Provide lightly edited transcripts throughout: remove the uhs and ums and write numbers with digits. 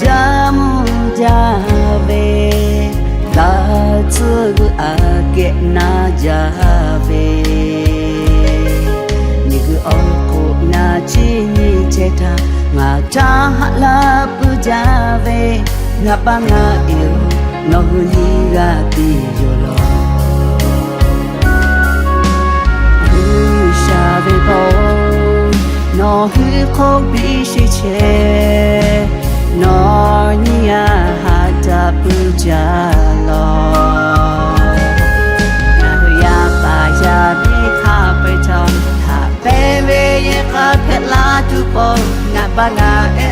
jamu jave da tsugu age na jave nigu oko na chi ni cheta nga ta la pu jave nga pa nga eu no ni ga ti yo lo shave bo no hu ko bi shi che no ni ya ha ta pu ja lo na ya pa ya bi kha pe chong ha pe ve ye kha phet la tu po na ba na e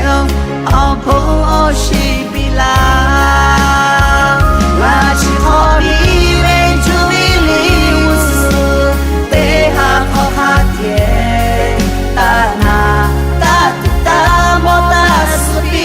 o po o shi bi la wa chi ho bi ve chu bi li wu su te ha kho ha tie ta na ta tu ta mo ta su bi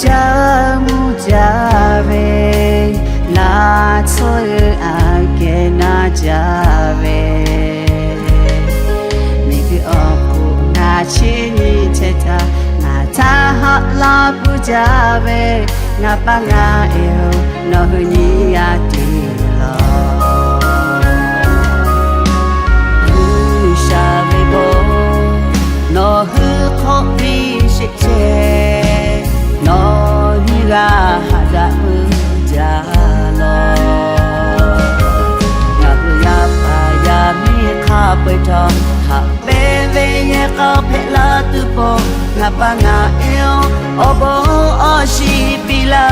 jamu jave la tsoe ake na jave miki oku na chini cheta na ta ha la pu jave na pa nga eo no ni ya ti lo shave bo no hu ko bi shi che no ni ga ha da pu ja lo na ku ya pa ya mi kha pe thong ha pe ve ye ka phe la tu po na pa nga eo o bo o shi pi la